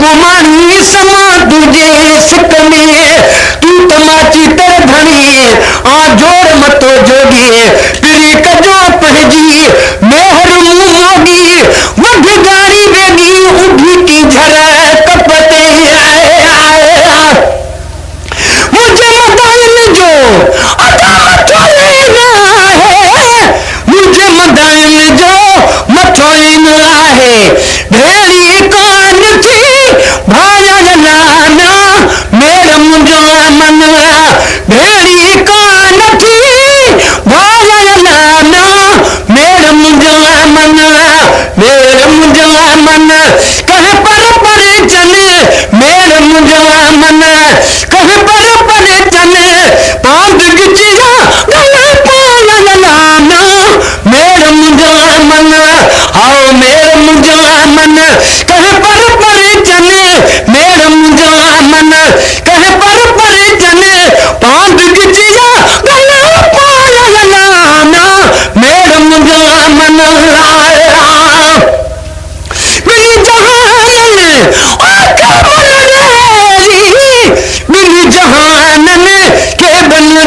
घुमानी समा तुझे सिक में तू तमाची तर धनी आ जोड़ मतो जोगी तेरी कजो पहजी मेहर मोगी वध गाड़ी बेगी उठी की झर कपते मुझे मदाइन जो अदा मथोइन है मुझे मदाइन जो मथोइन है ढेरी कान थी भाया नाना मेरे मुझो मन ढेरी कान थी भाया नाना मेरे मुझो मन कह पर चले मेरे मुझो मन कह पर चले पांच गिचिया गले पाया नाना मेरे मुझो मन आओ मेरे मुझो मन कह पर चले मेरे मुझो मन कह पर चले पांच गिचिया गले पाया नाना मेरे मुझो मन मिली जहान मिली जहान के बन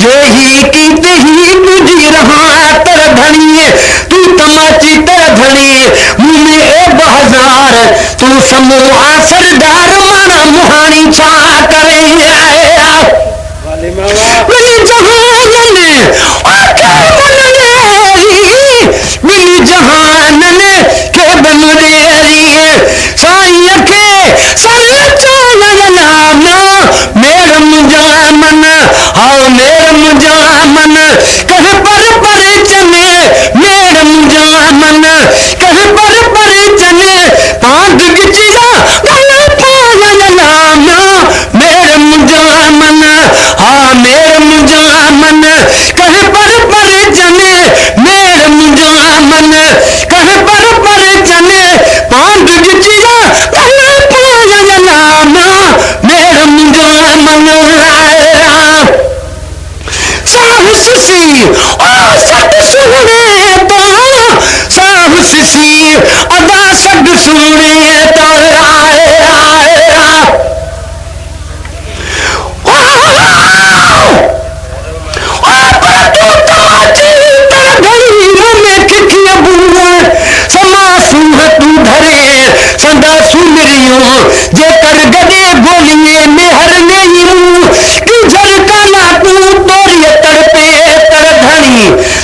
यही की ही तुझी रहा तर धनी तू तमाची तर धनी मुझे ए बहजार तू समूह सरदार माना मुहानी छा करे मिली जहान मिली जहान के बन साईं के सर चालना मेरे मुझा मन आओ मेरे मुझा मन कह पर चले मेरे मुझा मन कह पर चले पांच गिचिया गले पाया नाना मेरे मुझा मन हाँ मेरे मुझा मन कह पर चले मेरे मुझा मन कह पर चले पांच गिचिया गले पाया नाना मेरे मुझा मन सट सुने तो साहस सी अदा सट सुने तो तू धरे सदा सुमरियो जे कर गदे बोलिए मेहर नहीं कि झरकाना तू तोरिए तड़पे तर धनी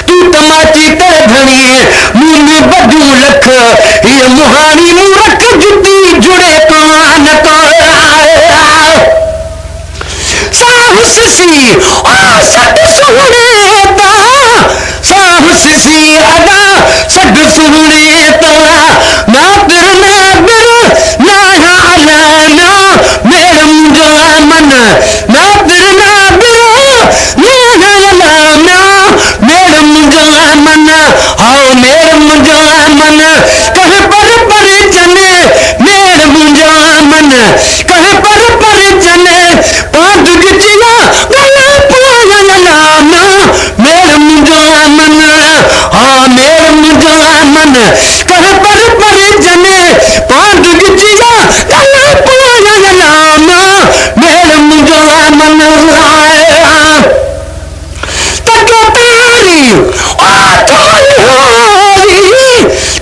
तू तमाची तर धनी मुंह में बदू लख ये मुहानी मूरख जुती जुड़े कान को साहस सी सट सुने ता साहस सी अदा सट सुने ता ना आलाना मेरे मुझो मन ना आलाना मेरे मुझो मन आओ मेरे मुझो मन कह पर चले मेरे मुझो मन कह पर चले पांच गिचिया गले पाया नाना मेरे मुझो मन हाँ मेरे मुझो मन कह पर चले पांच गिचिया गले पाया नाना मेरे मुझो मन तक तारी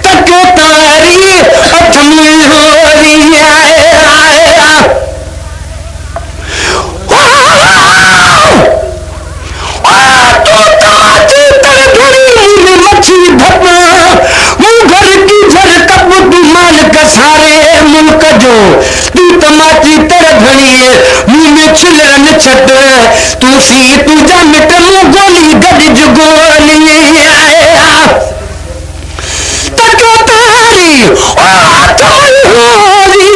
तक तारी अठमी होरी मच्छी भपना घर की झर कब तू मालिक सारे मुल्क जो तू तमाची तर घड़ी मुंह में छिलरन छट तू सी तुझा मिट गोली गज गोली तक तारी होरी